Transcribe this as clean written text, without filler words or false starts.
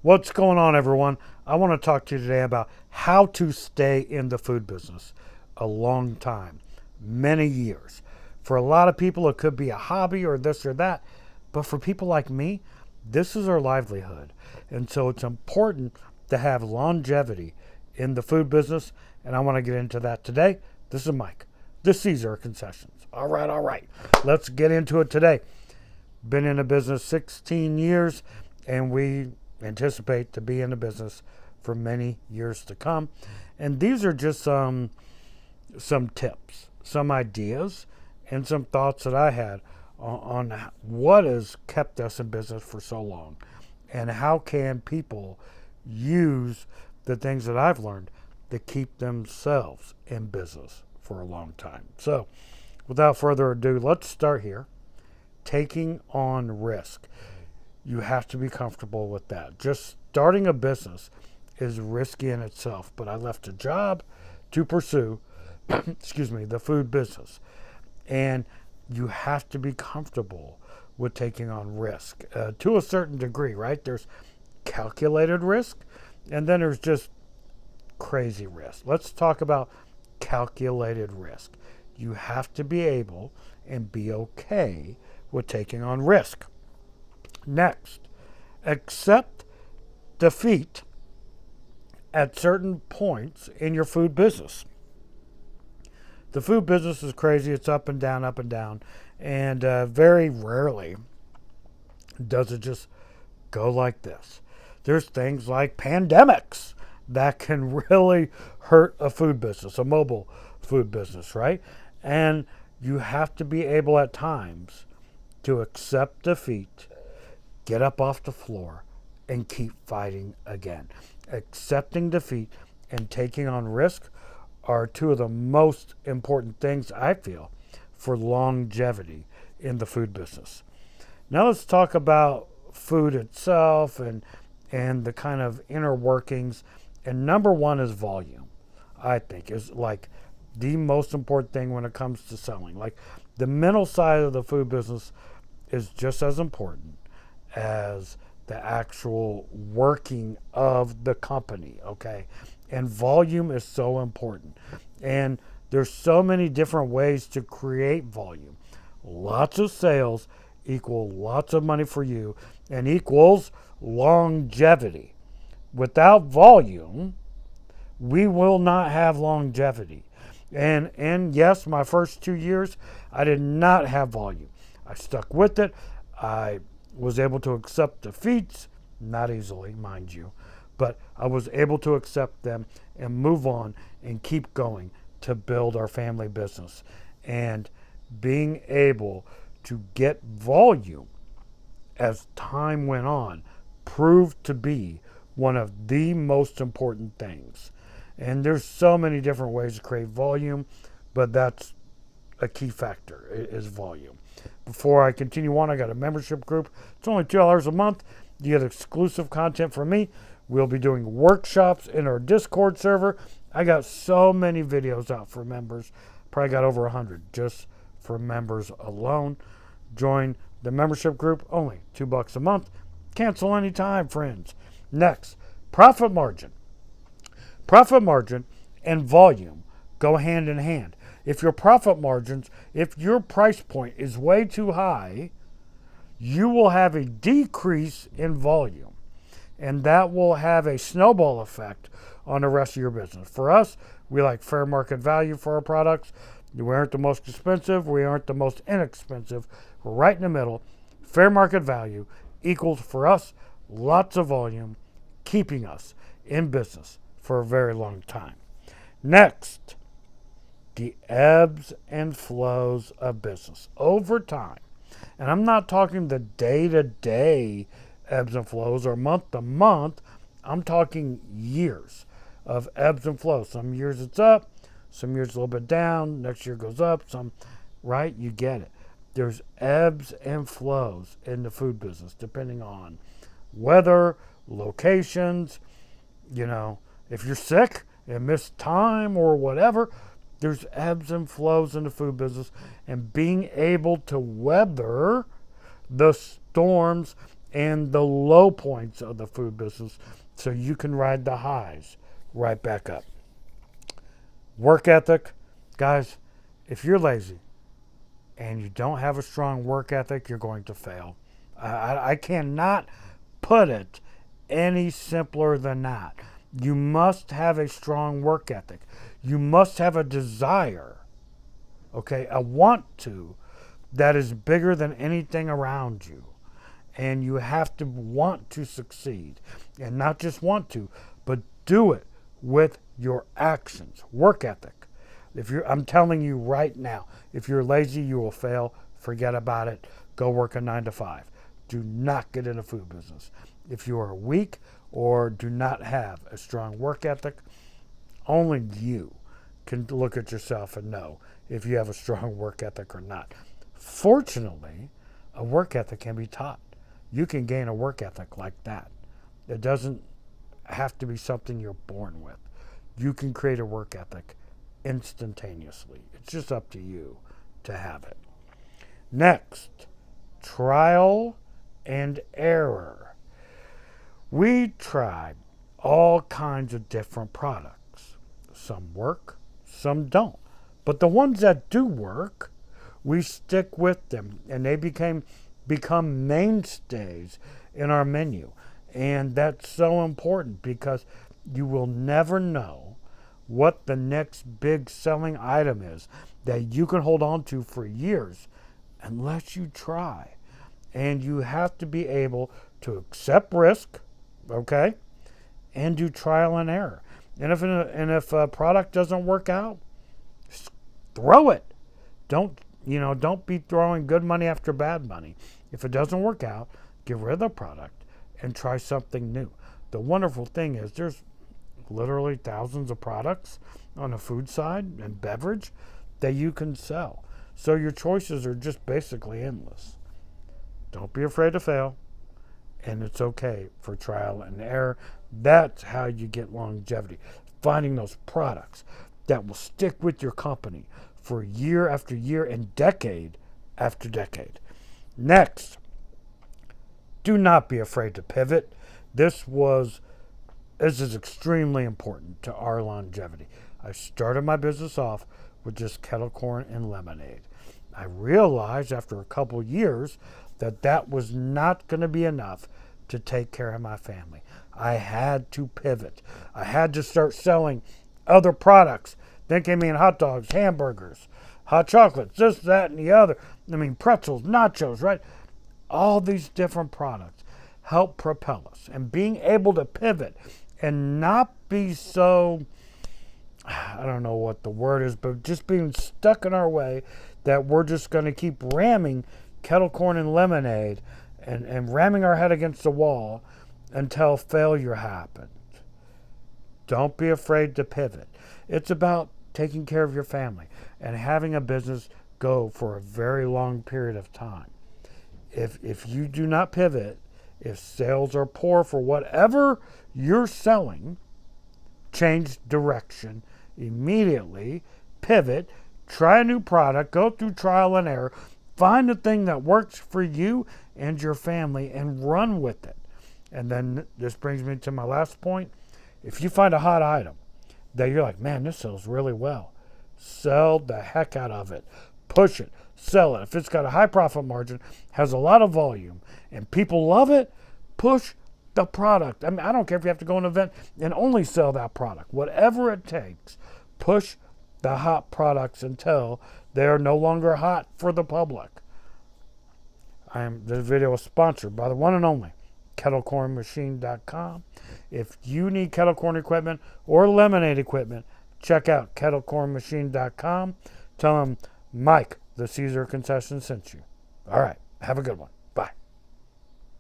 What's going on, everyone? I want to talk to you today about how to stay in the food business a long time, many years. For a lot of people, it could be a hobby or this or that, but for people like me, this is our livelihood. And so it's important to have longevity in the food business, and I want to get into that today. This is Mike. This is Caesar Concessions. All right. Let's get into it today. Been in the business 16 years, and we anticipate to be in the business for many years to come. And these are just some tips, some ideas, and some thoughts that I had on what has kept us in business for so long, and how can people use the things that I've learned to keep themselves in business for a long time. So, without further ado, let's start here. Taking on risk. You have to be comfortable with that. Just starting a business is risky in itself, but I left a job to pursue, the food business. And you have to be comfortable with taking on risk to a certain degree, right? There's calculated risk, and then there's just crazy risk. Let's talk about calculated risk. You have to be able and be okay with taking on risk. Next, accept defeat at certain points in your food business. The food business is crazy. It's up and down, and very rarely does it just go like this. There's things like pandemics that can really hurt a food business, a mobile food business, right? And you have to be able at times to accept defeat, get up off the floor, and keep fighting again. Accepting defeat and taking on risk are two of the most important things, I feel, for longevity in the food business. Now let's talk about food itself and the kind of inner workings. And number one is volume, I think, is like the most important thing when it comes to selling. Like the mental side of the food business is just as important as the actual working of the company, okay? And volume is so important. And there's so many different ways to create volume. Lots of sales equal lots of money for you and equals longevity. Without volume, we will not have longevity. And yes, my first 2 years, I did not have volume. I stuck with it. I was able to accept defeats, not easily, mind you, but I was able to accept them and move on and keep going to build our family business. And being able to get volume as time went on proved to be one of the most important things. And there's so many different ways to create volume, but that's a key factor is volume. Before I continue on, I got a membership group. It's only $2 a month. You get exclusive content from me. We'll be doing workshops in our Discord server. I got so many videos out for members. Probably got over 100 just for members alone. Join the membership group, only $2 a month. Cancel anytime, friends. Next, profit margin. Profit margin and volume go hand in hand. If your profit margins, if your price point is way too high, you will have a decrease in volume. And that will have a snowball effect on the rest of your business. For us, we like fair market value for our products. We aren't the most expensive. We aren't the most inexpensive. We're right in the middle. Fair market value equals for us lots of volume, keeping us in business for a very long time. Next, the ebbs and flows of business over time. And I'm not talking the day-to-day ebbs and flows or month-to-month. I'm talking years of ebbs and flows. Some years it's up, some years a little bit down, next year goes up, some, right? You get it. There's ebbs and flows in the food business depending on weather, locations, if you're sick and miss time or whatever, there's ebbs and flows in the food business. And being able to weather the storms and the low points of the food business so you can ride the highs right back up. Work ethic. Guys, if you're lazy and you don't have a strong work ethic, you're going to fail. I cannot put it any simpler than that. You must have a strong work ethic. You must have a desire, okay, a want to, that is bigger than anything around you. And you have to want to succeed. And not just want to, but do it with your actions. Work ethic. I'm telling you right now, if you're lazy, you will fail. Forget about it. Go work a 9 to 5. Do not get in the food business. If you are weak or do not have a strong work ethic, only you can look at yourself and know if you have a strong work ethic or not. Fortunately, a work ethic can be taught. You can gain a work ethic like that. It doesn't have to be something you're born with. You can create a work ethic instantaneously. It's just up to you to have it. Next, trial and error. We tried all kinds of different products. Some work, some don't. But the ones that do work, we stick with them, and they become mainstays in our menu. And that's so important because you will never know what the next big selling item is that you can hold on to for years unless you try. And you have to be able to accept risk, okay, and do trial and error. And if a product doesn't work out, throw it. Don't be throwing good money after bad money. If it doesn't work out, get rid of the product and try something new. The wonderful thing is there's literally thousands of products on the food side and beverage that you can sell. So your choices are just basically endless. Don't be afraid to fail, and it's okay for trial and error. That's how you get longevity. Finding those products that will stick with your company for year after year and decade after decade. Next, do not be afraid to pivot. This is extremely important to our longevity. I started my business off with just kettle corn and lemonade. I realized after a couple years that was not going to be enough to take care of my family. I had to pivot. I had to start selling other products. Then came in hot dogs, hamburgers, hot chocolates, this, that, and the other. Pretzels, nachos, right? All these different products help propel us. And being able to pivot and not be so, I don't know what the word is, but just being stuck in our way that we're just going to keep ramming kettle corn and lemonade and ramming our head against the wall until failure happens. Don't be afraid to pivot. It's about taking care of your family and having a business go for a very long period of time. If you do not pivot, if sales are poor for whatever you're selling, change direction immediately, pivot, try a new product, go through trial and error, find the thing that works for you and your family and run with it. And then this brings me to my last point. If you find a hot item that you're like, man, this sells really well, sell the heck out of it. Push it. Sell it. If it's got a high profit margin, has a lot of volume, and people love it, push the product. I don't care if you have to go to an event and only sell that product. Whatever it takes, push the hot products until they're no longer hot for the public. This video is sponsored by the one and only kettlecornmachine.com. If you need kettle corn equipment or lemonade equipment, check out kettlecornmachine.com. Tell them Mike, the Caesar Concession, sent you. All right. Have a good one.